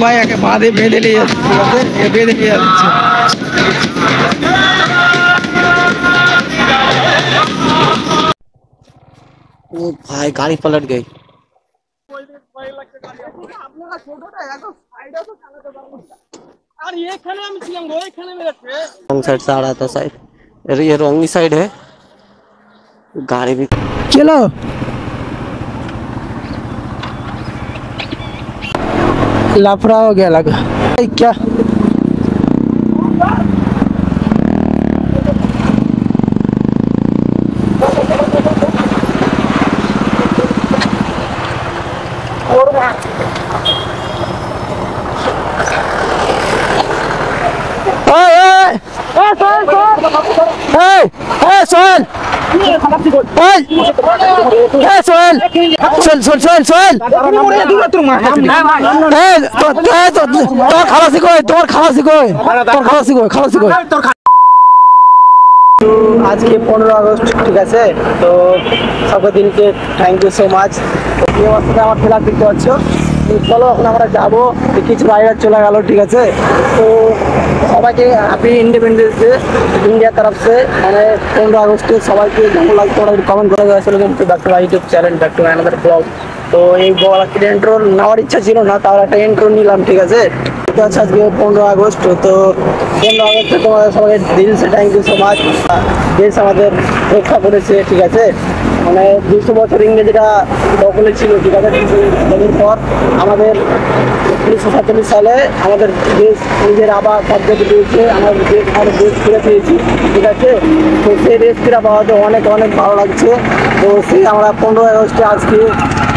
ভাই একে বাঁধে বেঁধে নিয়ে যাচ্ছে, ঠিক আছে, বেঁধে নিয়ে যাচ্ছে। ओ भाई गाड़ी पलट गई। रॉन्ग साइड से आ रहा था साइड, ये रॉन्ग साइड है गाड़ी भी। चलो लापरा हो गया लगा क्या। आज के 15 আগস্ট, ঠিক আছে। তো সবাই দিনকে থ্যাংক ইউ সো মাচ। এই অবস্থাতে আমার খেলা দেখতে পাচ্ছ। চলো এখন আমরা যাবো, কিছু রাইডার চলে গেল, ঠিক আছে। তো সবাইকে হ্যাপি ইন্ডিপেন্ডেন্স ডে ইন্ডিয়া তরফ से। মানে 15 আগস্টে সবাইকে যেমন লাগছে ওরা কমেন্ট করে দেওয়া ছিল, কিন্তু back to my YouTube channel, back to my another blog. তো এই ইন্ট্রো নেওয়ার ইচ্ছা ছিল না, তাও একটা ইন্ট্রো নিলাম, ঠিক আছে। তো আজকে 15 আগস্ট, তো 15 আগস্টে তোমাদের সবাই দিল সে থ্যাংক ইউ সো মাচ। দেশ আমাদের রক্ষা করেছে, ঠিক আছে। মানে 200 বছর ইংরেজরা দখলে ছিল, ঠিক আছে। এর পর আমাদের 1947 সালে আমাদের দেশ নিজের আবার স্বাধীনতা পেয়েছে, আমাদের দেশ ফিরে পেয়েছি, ঠিক আছে। তো সেই দেশ ফিরে পাওয়াতে অনেক অনেক ভালো লাগছে। তো সেই আমরা 15 আগস্টে আজকে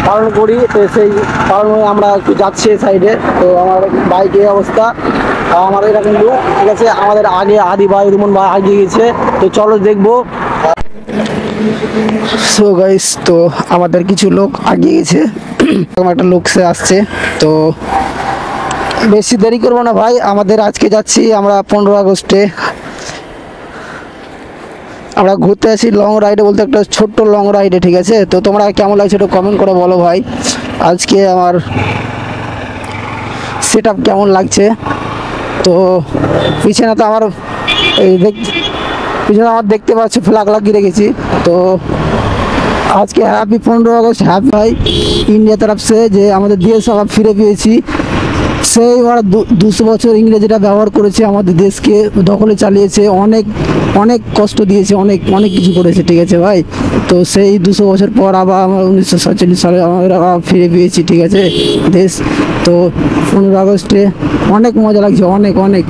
পালন করি। তো সেই পালনে আমরা একটু যাচ্ছি সাইডে। তো আমার বাইকে অবস্থা আমাদের এটা কিন্তু, ঠিক আছে। আমাদের আগে আদি ভাই রুমন ভাই আগিয়ে গেছে, তো চলো দেখবো। সো গাইস, তো আমাদের কিছু লোক আগিয়ে গেছে, একটা লোক সে আসছে। তো বেশি দেরি করবো না ভাই, আমাদের আজকে যাচ্ছি আমরা 15 আগস্টে আমরা ঘুরতে আসি লং রাইডে, বলতে একটা ছোট্ট লং রাইডে, ঠিক আছে। তো তোমরা কেমন লাগছে একটু কমেন্ট করে বলো ভাই, আজকে আমার সেট আপ কেমন লাগছে। তো পিছনে তো আমার এই পিছনে আমার দেখতে পাচ্ছি ফ্ল্যাগ লাগিয়ে রেখেছি। তো আজকে হ্যাপি 15 আগস্ট, হ্যাপি ভাই ইন্ডিয়া তরফ से যে আমাদের দেশ আবার ফিরে পেয়েছি। সেই ওরা 200 বছর ইংরেজরা ব্যবহার করেছে, আমাদের দেশকে দখলে চালিয়েছে, অনেক অনেক কষ্ট দিয়েছে, অনেক অনেক কিছু করেছে, ঠিক আছে ভাই। তো সেই 200 বছর পর আবার আমরা 1947 সালে আমরা ফিরে পেয়েছি, ঠিক আছে দেশ। তো 15 আগস্টে অনেক মজা লাগছে, অনেক অনেক।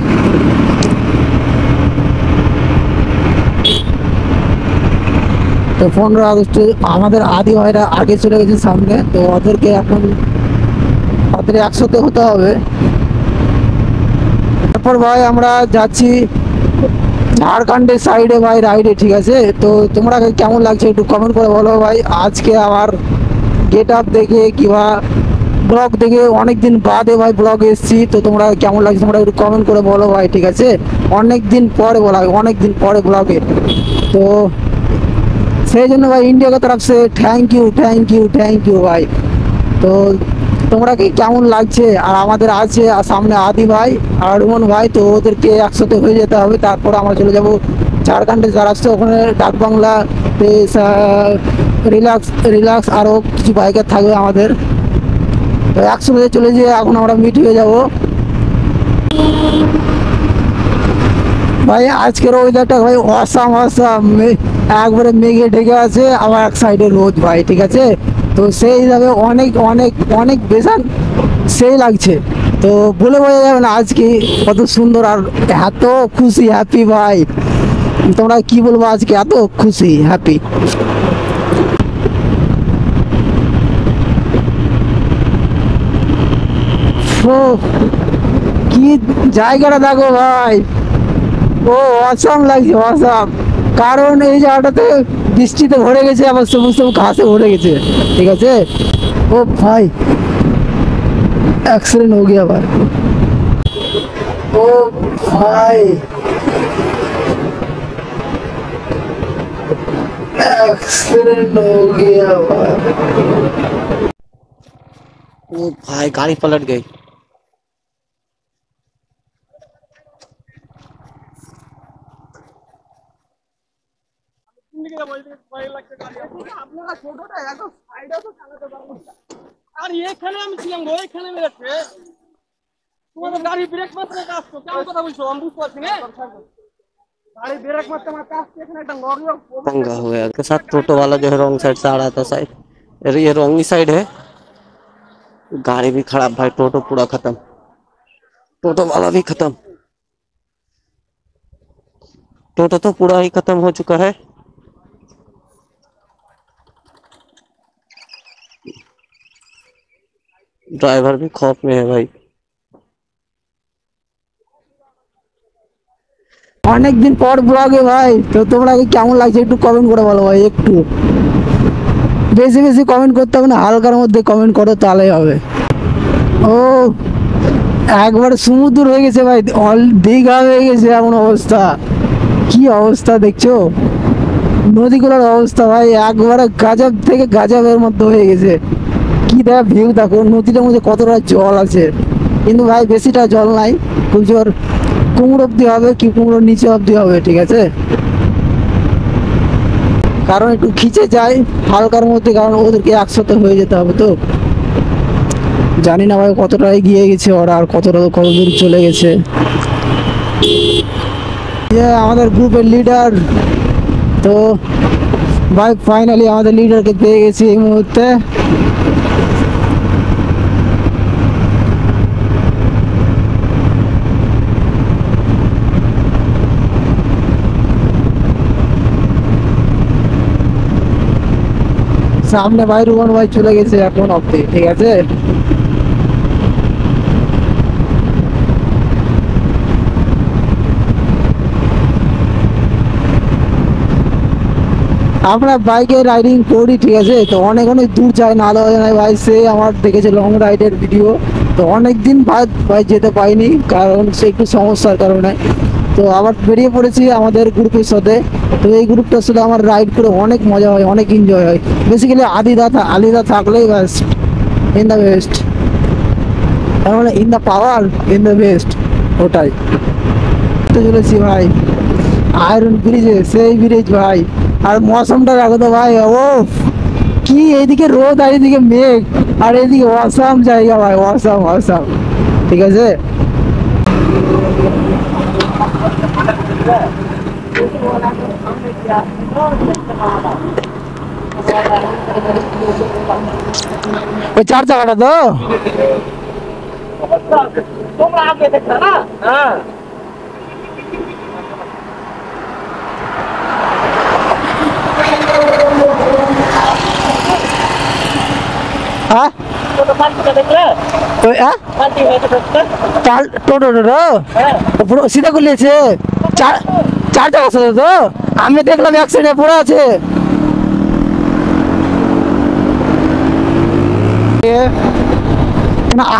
তো 15 আগস্টে আমাদের আদি ভাইরা আগে চলে গেছে সামনে, তো ওদেরকে এখন ওদের একসাথে হতে হবে। তারপর ভাই আমরা যাচ্ছি ঝাড়খণ্ডের সাইডে ভাই রাইডে, ঠিক আছে। তো তোমরা কেমন লাগছে একটু কমেন্ট করে বলো ভাই। আজকে আমার গেট আপ দেখে কিংবা ব্লগ দেখে অনেকদিন বাদে ভাই ব্লগ এসেছি। তো তোমরা কেমন লাগছে তোমরা একটু কমেন্ট করে বলো ভাই, ঠিক আছে। অনেকদিন পরে বলা, অনেকদিন পরে ব্লগে। তো সেই জন্য ভাই इंडिया की तरफ से thank you thank you thank you ভাই। তো তোমরা কি কেমন লাগছে। আর আমাদের আছে সামনে আদি ভাই আর রুমন ভাই, তো ওদেরকে একসাথে হয়ে যেতে হবে। তারপর আমরা চলে যাব ঝাড়খণ্ডে যারা আসছে ওখানে ডাক বাংলা রিল্যাক্স রিল্যাক্স আরও কিছু বাইকার থাকবে আমাদের। তো একসাথে চলে যেয়ে এখন আমরা মিট হয়ে যাব ভাই। আজকের ওয়েদারটা ভাই অসাম অসাম, একবারে মেঘে ঢেকে আছে, আবার এক সাইডে রোদ ভাই, ঠিক আছে। তো সেই হিসাবে অনেক অনেক অনেক বেশান সেই লাগছে। তো বলে বোঝা যাবে না আজকে কত সুন্দর আর এত খুশি হ্যাপি ভাই। তোমরা কি বলবো, আজকে এত খুশি হ্যাপি। ও কি জায়গাটা দেখো ভাই, ও অসাম লাগছে অসাম। কারণ এই জায়গাটাতে বৃষ্টিতে ভরে গেছে, আবার সবুজ সবুজ ঘাসে ভরে গেছে, ঠিক আছে। ও ভাই एक्सीडेंट हो गया भाई, ओ भाई एक्सीडेंट हो गया भाई। ओ भाई गाड़ी पलट गई। আপনারা ছোটটা এত সাইডে তো চালাতে পারবেন না। আর এখানে আমি ছিলাম গো, এখানে মেরেছে তোমাদের গাড়ি ব্রেক মারতে কাজ তো কেমন কথা বলছো আমি বুঝতে পারছি না। गाड़ी ब्रेक मत मार काश देखने एक लॉरी पंगा हो गया के साथ। टोटो वाला जो है रॉन्ग साइड से आ रहा था साइड, ये रॉन्ग ही साइड है। गाड़ी भी खराब भाई, टोटो पूरा खत्म, टोटो वाला भी खत्म, टोटो तो पूरा ही खत्म हो चुका है। ड्राइवर भी खौफ में है भाई। অনেক দিন পর ব্লগে ভাই, তো তোমরা কেমন লাগছে একটু কমেন্ট করে বলো ভাই। একটু বেশি বেশি কমেন্ট করতে হবে না, হালকার মধ্যে কমেন্ট করো তাহলেই হবে। ও একবার সমুদ্র হয়ে গেছে ভাই, অল দীঘা হয়ে গেছে এমন অবস্থা। কি অবস্থা দেখছো নদীগুলোর অবস্থা ভাই, একবারে গাজব থেকে গাজবের মধ্যে হয়ে গেছে। কি দেখা ভিউ দেখো, নদীটার মধ্যে কতটা জল আছে, কিন্তু ভাই বেশিটা জল নাই, খুব জোর কুমড়ো অব্দি হবে কি কুমড়োর নিচে অব্দি হবে, ঠিক আছে। কারণ একটু খিচে যায় হালকার মধ্যে, কারণ ওদেরকে একসাথে হয়ে যেতে হবে। তো জানি না ভাই কতটা এগিয়ে গেছে ওরা, আর কতটা কত দূর চলে গেছে। আমাদের গ্রুপের লিডার তো ভাই ফাইনালি আমাদের লিডারকে পেয়ে গেছি এই মুহূর্তে। সামনে ভাই রুমান ভাই চলে গেছে এখন অব্দি, ঠিক আছে। আমরা বাইকে রাইডিং করি, ঠিক আছে, তো অনেক অনেক দূর যায় না দেওয়া যায় ভাই। সে আমার দেখেছে লং রাইডের ভিডিও, তো অনেক দিন বাদ ভাই যেতে পাইনি, কারণ সে একটু সমস্যার কারণে। তো আবার বেরিয়ে পড়েছি আমাদের গ্রুপের সাথে। তো এই গ্রুপটার সাথে আমার রাইড করে অনেক মজা হয়, অনেক এনজয় হয়। বেসিক্যালি আলিদা থাকলেই বেস্ট, ইন দ্য বেস্ট, মানে in the power in the best, ওটাই তো চলেছি ভাই। আয়রন ব্রিজে, সেই ব্রিজ ভাই। আর মৌসমটা দেখো তো ভাই, ও কি এইদিকে রোদ আর এইদিকে মেঘ, আর এইদিকে অসাম জায়গা ভাই, অসাম অসাম, ঠিক আছে। ওই চার চাকাটা তো তোমরা আগে দেখতে না। হ্যাঁ হ্যাঁ টোটো পুরো সিধা করলিয়েছে, চার চাকা সাথে তো আমি দেখলাম এক সাইডে পড়ে আছে।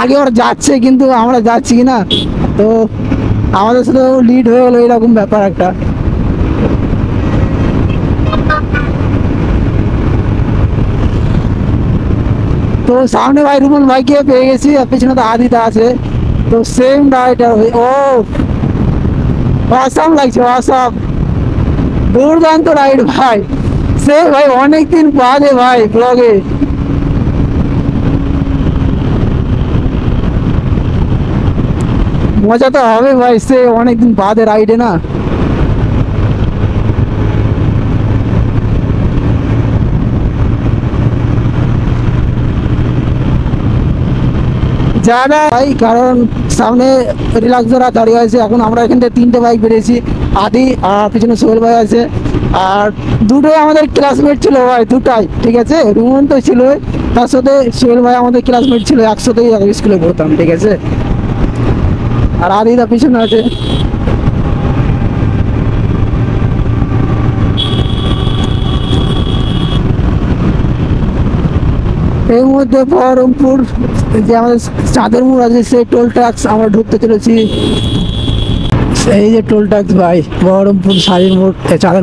আগে ওরা যাচ্ছে কিন্তু আমরা যাচ্ছি কিনা, তো আমাদের সাথে লিড হয়ে গেলো, এরকম ব্যাপার একটা। তো সামনে ভাই রুমন ভাইকে পেয়ে গেছি, আর পিছনে তো আদিতা আছে, তো সেম রাইডার। ও অসাম লাগছে, অসাম দুর্দান্ত রাইড ভাই। সে ভাই অনেকদিন বাদে ভাই ব্লগে। মজা তো হবে ভাই, সে অনেকদিন বাদে রাইডে না। জানা ভাই, কারণ সামনে রিল্যাক্সরা দাঁড়িয়ে আছে। এখন আমরা এখান থেকে 3টে বাইক বেরিয়েছি, আদি আর পিছনে সোহেল ভাই আছে, আর দুটোই আমাদের ক্লাসমেট ছিল ভাই, দুটাই, ঠিক আছে। রুমন তো ছিল, তার সাথে সোহেল ভাই আমাদের ক্লাসমেট ছিল, একসাথেই স্কুলে পড়তাম, ঠিক আছে। আর আদিদা পিছনে আছে। এই মুহূর্তে বহরমপুর যে আমাদের চাঁদের মোড় আছে, সেই টোল ট্যাক্স আমরা ঢুকতে চলেছি। এই যে টোল ট্যাক্স ভাই, বহরমপুর চাঁদের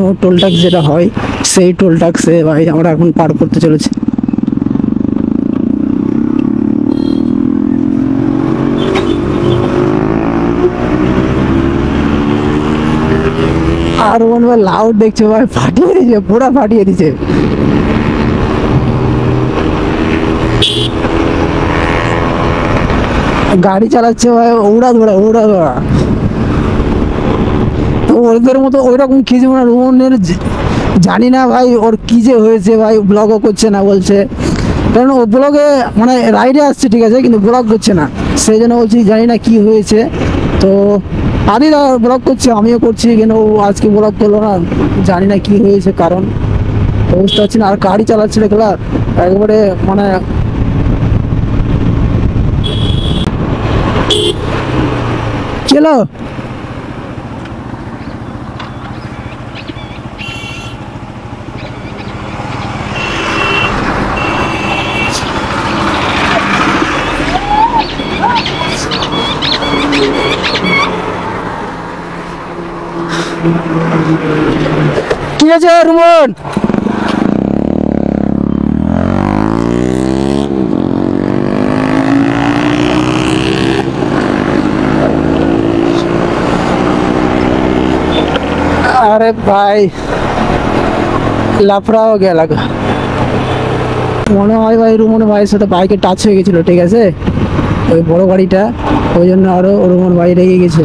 মোড় টোল ট্যাক্স যেটা হয়, সেই টোল ট্যাক্সে ভাই আমরা এখন পার করতে চলেছি। আর রোহন ভাই লাউড দেখছে ভাই, ফাটিয়ে দিয়েছে, পুরা ফাটিয়ে দিয়েছে। গাড়ি চালাচ্ছে ভাই উড়া ধরা উড়া ধরা। তো ওদের মতো ওইরকম কিছু না রোহনের, জানি না ভাই ওর কি যে হয়েছে ভাই, ব্লগও করছে না বলছে, কারণ ও ব্লগে মানে রাইডে আসছে ঠিক আছে, কিন্তু ব্লগ করছে না, সেই জন্য বলছি জানি না কি হয়েছে। তো আদিদা ব্লগ করছে, আমিও করছি, কিন্তু ও আজকে ব্লগ করলো না, জানি না কি হয়েছে কারণ, বুঝতে পারছি না। আর গাড়ি চালাচ্ছে দেখলা একবারে মানে চলো। কি আছে রুমন? अरे भाई লাফড়া হয়ে গেল, মনে হয় ভাই রুমন ভাইয়ের সাথে বাইকে টাচ হয়ে গেছিল ঠিক আছে, ওই বড় গাড়িটা, ওই জন্য আরো রুমন ভাই রেগে গেছে।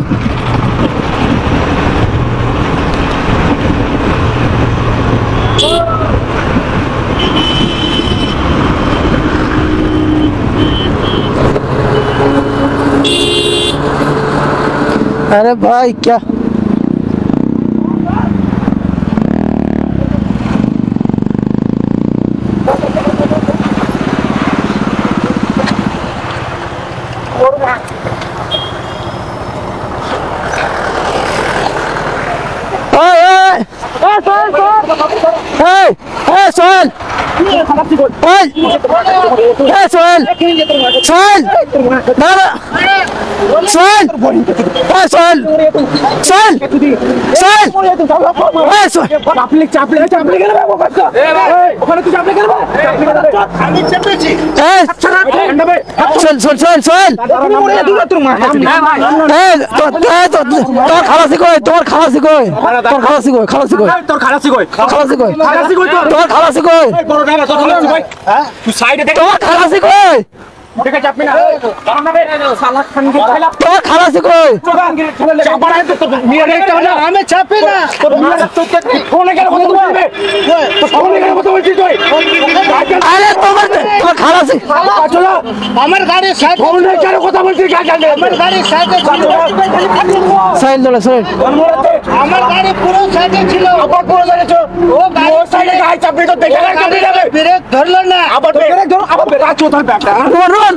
अरे भाई क्या सोहेल सोहेल सोहेल दादा सोहेल सोहेल सोहेल सोहेल चापले चापले चापले কেন ওখানে তুই চাপলে কেন আমি চেপেছি সোহেল সোহেল সোহেল সোহেল তোর খালাসি কই, তোর খালাসি কই, তোর খালাসি কই, খালাসি কই, তোর খালাসি কই, খালাসি কই, খালাসি কই, তোর খালাসি কই, বড় না তোর খালাসি কই, হ্যাঁ তুই সাইডে দেখ, তোর খালাসি কই, দেখে চাপবি না কারণ না সালাদ খান কে খেলা, তোর খালাসি কই, চাপা না তো মিয়া রেখে না আমি চাপি না, তোর মিয়া তো ফোনে কেন কথা বলছিস, তো ফোনে কেন কথা বলছিস তুই, আরে তোর খালাসি চলো আমার গাড়ি সাইড, ফোনে কেন কথা বলছিস গাড়ি, আমার গাড়ি সাইডে ছিল, সাইড দলে সাইড, আমার গাড়ি পুরো সাইডে ছিল, আবার পুরো সাইডে ছিল, ও গাড়ি সাইডে গাড়ি চাপবি তো দেখে না গাড়ি যাবে, ব্রেক ধরলো না, আবার ব্রেক ধরো, আবার ব্রেক চোথার ব্যাগটা রুমান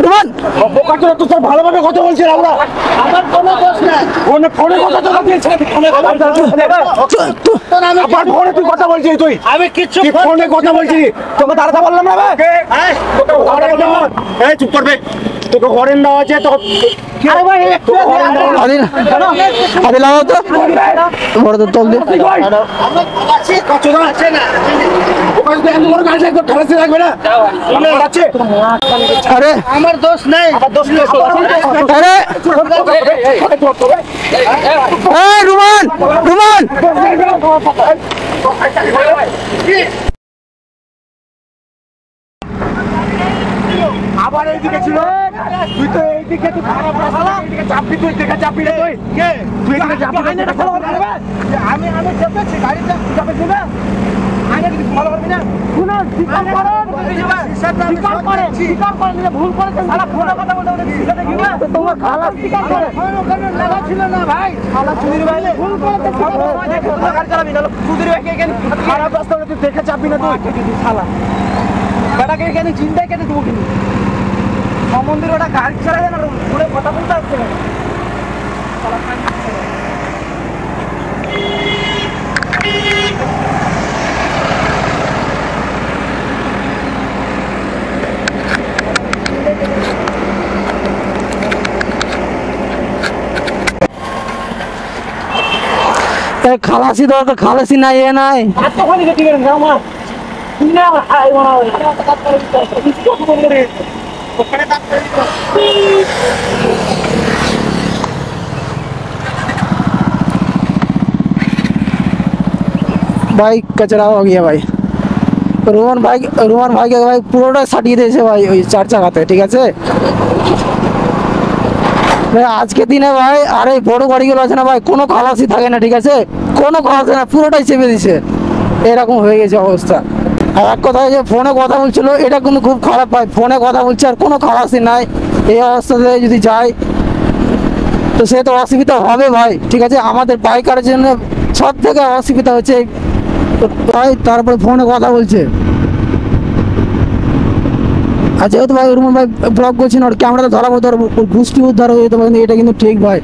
রুমান বোকা তো তোর ভালোভাবে কথা বলছিস, আমরা আমার কোনো দোষ নাই, ফোনে ফোনে কথা তো দিয়েছিস, ফোনে কথা তো আমি আবার ফোনে তুই কথা বলছিস, তুই আমি কিচ্ছু ফোনে কথা বলছিস, তোকে দাঁড়াতে বললাম না ভাই, তোকে হরেন দাও, এই চুপ করবে, তোকে হরেন দাও আছে তো, আরে ভাই একটু আদি আদি লাগাও তো বড় তো তল দে, আমরা আছে কত দাম আছে না, ওখানে তো এত বড় গাড়ি তো খালাসি লাগবে না, মনে আছে, আরে আমার দোষ নাই, আমার দোষ নেই, আরে এই রুমান রুমান আবার এইদিকে ছিল, তুই তো এইদিকে তুই খারাপ রাস্তা, এইদিকে চাপবি, তুই দেখে চাপবি না, তুই কে তুই এদিকে চাপবি না, আমি আমি চেপেছি গাড়িটা চাপে দিবে, আগে যদি ভালো করবি না, শুনুন স্বীকার করেন, স্বীকার করেন, স্বীকার করেন যে ভুল করেছেন, সারা ফোনে কথা বলতে বলতে শিখাতে গিয়ে তোমার খালা স্বীকার করে, ওখানে লাগা ছিল না ভাই, খালা চুদির ভাই ভুল করেছে, সময় দেখে গাড়ি চালাবি না, চুদির ভাইকে এখানে খারাপ রাস্তা তুই দেখে চাপবি না, তুই খালা বেটাকে এখানে চিন্তায় কেটে দেবো, কিন্তু সমন্দির ওটা গাড়ি ছাড়া যায় না, ফোনে কথা বলতে আসছে না, খালাসি দরকার, খালাসি নাই এ নাই এতখানি গেছি আমার না আই মনে হয় ওখানে भाई कचरा हो गया भाई। रोहन भाई के भाई পুরোটা সাটিয়ে দিয়েছে ভাই ওই চার চাকাতে, ঠিক আছে ভাই। আজকে দিনে ভাই আর এই বড় গাড়িগুলো আছে না ভাই, কোনো খালাসি থাকে না, ঠিক আছে, কোনো খালাসি না, পুরোটাই চেপে দিছে, এরকম হয়ে গেছে অবস্থা। আর এক কথায় যে ফোনে কথা বলছিল, এটা কিন্তু খুব খারাপ ভাই, ফোনে কথা বলছে আর কোনো খালাসি নাই, এই অবস্থাতে যদি যায় তো সে তো অসুবিধা হবে ভাই, ঠিক আছে। আমাদের বাইকারের জন্য সব থেকে অসুবিধা হচ্ছে ভাই, তারপরে ফোনে কথা বলছে। আর যেহেতু ভাই রুমন ভাই ব্লগ করছেন, ওর ক্যামেরাতে ধরাবো, গোষ্ঠী উদ্ধার হয়ে যেতে পারে, এটা কিন্তু ঠিক ভাই।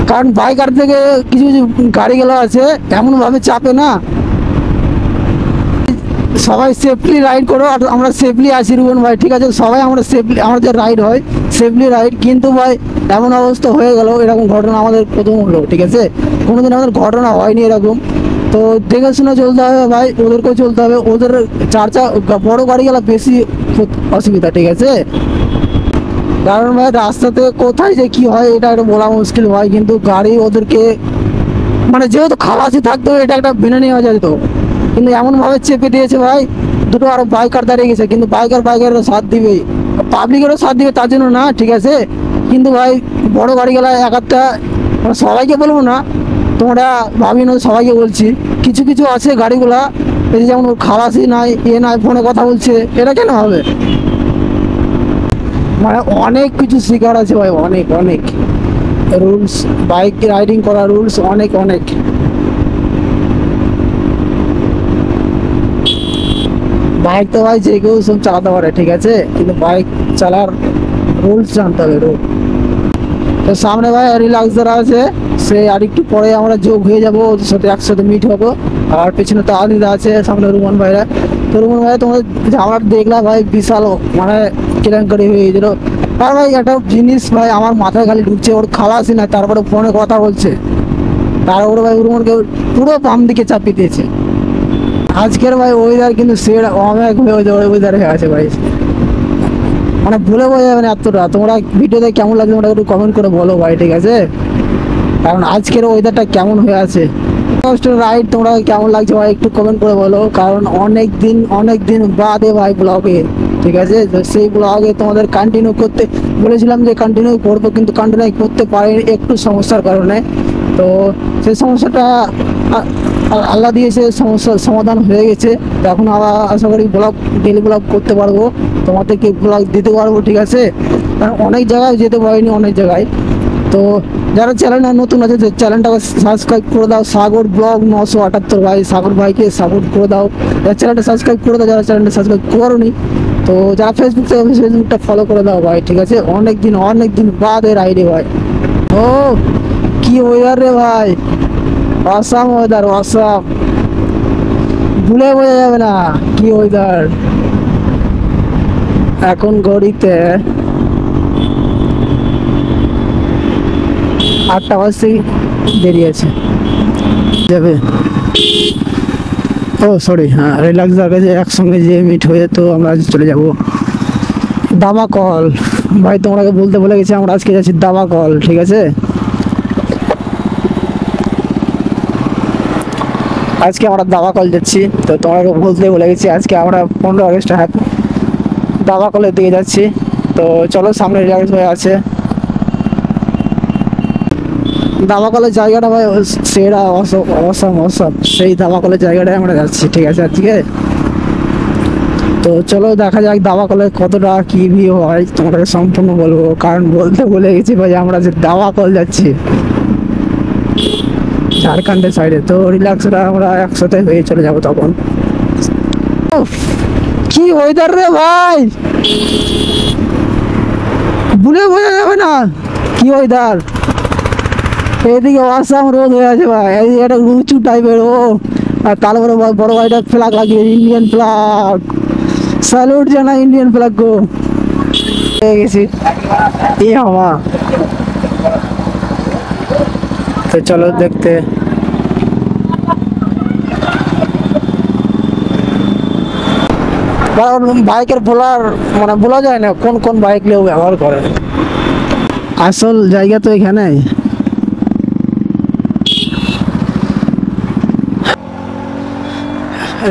কারণ বাইকার থেকে কিছু কিছু গাড়িগুলো আছে এমনভাবে চাপে না, সবাই সেফলি রাইড করো, আর আমরা সেফলি আছি রুমন ভাই, ঠিক আছে, সবাই আমরা সেফলি, আমাদের রাইড হয় সেফলি রাইড, কিন্তু ভাই এমন অবস্থা হয়ে গেল, এরকম ঘটনা আমাদের প্রথম হলো, ঠিক আছে, কোনোদিন আমাদের ঘটনা হয়নি এরকম। তো দেখে শুনে চলতে হবে ভাই, ওদেরকেও চলতে হবে, ওদের বড় গাড়িগুলো বেশি অসুবিধা, ঠিক আছে। কারণ ভাই রাস্তাতে কোথায় যে কি হয় এটা একটা বলা মুশকিল ভাই, কিন্তু গাড়ি ওদেরকে মানে যেহেতু খালাসি থাকতে হবে, এটা একটা মেনে নেওয়া যায় তো, কিন্তু এমনভাবে চেপে দিয়েছে ভাই, দুটো আরো বাইকার দাঁড়িয়ে গেছে, কিন্তু বাইকারেরও সাথ দিবে, পাবলিকেরও সাথ দিবে তার জন্য না, ঠিক আছে, কিন্তু ভাই বড় গাড়িগুলা এক একটা, মানে সবাইকে বলবো না, তোমরা ভাবি না সবাইকে বলছি, কিছু কিছু আছে গাড়িগুলা, এই যে যেমন খালাসি নাই, নাই, ফোনে কথা বলছে, এটা কেন হবে? মানে অনেক কিছু শিকার আছে ভাই, অনেক অনেক রুলস, বাইক রাইডিং করা রুলস অনেক অনেক। বাইক তো ভাই যে কেউ সব চালাতে পারে, ঠিক আছে, কিন্তু বাইক চালার রুলস জানতে হবে, রুল। তো সামনে ভাই রিল্যাক্স যারা আছে, সে আর একটু পরে আমরা যোগ হয়ে যাবো, ওদের সাথে একসাথে মিট হবো। আর পেছনে তো আদিদা আছে, সামনে রুমন ভাইরা। তো রুমন ভাই তোমার আমরা দেখলাম ভাই বিশাল মানে কেলেঙ্কারি হয়ে গেছিল। আর ভাই একটা জিনিস ভাই আমার মাথায় খালি ঢুকছে, ওর খালাসি না, তারপরে ফোনে কথা বলছে, তারপরে ভাই রুমনকে পুরো বাম দিকে চাপিয়ে দিয়েছে। আজকের ভাই ওয়েদার কিন্তু সেরা অনেক ওয়েদার হয়ে আছে ভাই, মানে ভুলে বোঝা যাবে না এতটা। তোমরা ভিডিওতে কেমন লাগছে তোমরা একটু কমেন্ট করে বলো ভাই, ঠিক আছে, কারণ আজকের ওয়েদারটা কেমন হয়ে আছে। রাইড তোমরা কেমন লাগছে ভাই একটু কমেন্ট করে বলো, কারণ অনেক দিন বাদে ভাই ব্লগে, ঠিক আছে, তো সেই ব্লগে তোমাদের কন্টিনিউ করতে বলেছিলাম যে কন্টিনিউ করবো, কিন্তু কন্টিনিউ করতে পারিনি একটু সমস্যার কারণে। তো সেই সমস্যাটা আল্লাহ দিয়েছে, সমস্যার সমাধান হয়ে গেছে। তো এখন আবার আশা করি ডেলি ব্লগ করতে পারবো, তোমাদেরকে ব্লগ দিতে পারবো, ঠিক আছে, কারণ অনেক জায়গায় যেতে পারিনি, অনেক জায়গায়। তো যারা চ্যানেলটা নতুন আছে চ্যানেলটাকে সাবস্ক্রাইব করে দাও, সাগর ব্লগ 978 ভাই, সাগর ভাইকে সাপোর্ট করে দাও, চ্যানেলটা সাবস্ক্রাইব করে দাও যারা চ্যানেলটা সাবস্ক্রাইব করোনি। তো যারা ফেসবুকটা ফলো করে দাও ভাই, ঠিক আছে, অনেক দিন বাদে রাইডে ভাই। ও কি ওয়েদার রে ভাই, অসাম ওয়েদার, অসাম, ভুলে বোঝা যাবে না কি ওয়েদার। এখন ঘড়িতে 8টা বাজতে দেরি আছে, যাবে। ও সরি, হ্যাঁ রিল্যাক্স কাছে একসঙ্গে যে মিট হয়ে, তো আমরা আজ চলে যাব দামাকল ভাই। তোমাকে বলতে বলে গেছি আমরা আজকে যাচ্ছি দামাকল, ঠিক আছে, আজকে আমরা দামাকল যাচ্ছি। তো তোমাকে বলতে বলে গেছি আজকে আমরা 15 আগস্ট দামাকলের দিকে যাচ্ছি। তো চলো, সামনে রিল্যাক্স হয়ে আছে দামাকলের জায়গাটা ভাই সেরা, অসম, সেই দামাকলের জায়গাটায় আমরা যাচ্ছি, ঠিক আছে আজকে। তো চলো দেখা যাক দামাকলে কতটা কি ভিউ হয়, তোমাকে সম্পূর্ণ বলবো, কারণ বলতে বলে গেছি ভাই আমরা যে দামাকল যাচ্ছি ঝাড়খণ্ডের সাইডে। তো রিল্যাক্সরা আমরা একসাথে হয়ে চলে যাবো তখন। কি ওয়েদার রে ভাই, ভুলে বোঝা যাবে না কি ওয়েদার। এদিকে আসাম রোদ হয়ে আছে ভাই, একটা উঁচু টাইপের, ও আর তার উপরে বড় ভাইটা ফ্ল্যাগ লাগিয়ে, ইন্ডিয়ান ফ্ল্যাগ, স্যালুট জানা ইন্ডিয়ান ফ্ল্যাগ গো। পেয়ে গেছি এই হাওয়া। তো চলো দেখতে, বাইকের বলা যায় না কোন বাইক নিয়ে ব্যবহার করে, আসল জায়গা তো এখানে।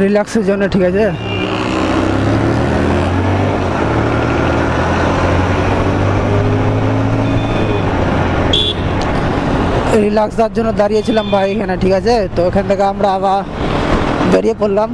রিল্যাক্সের জন্য, ঠিক আছে। রিল্যাক্স দেওয়ার জন্য দাঁড়িয়েছিলাম ভাই এখানে, ঠিক আছে। তো এখান থেকে আমরা আবার বেরিয়ে পড়লাম।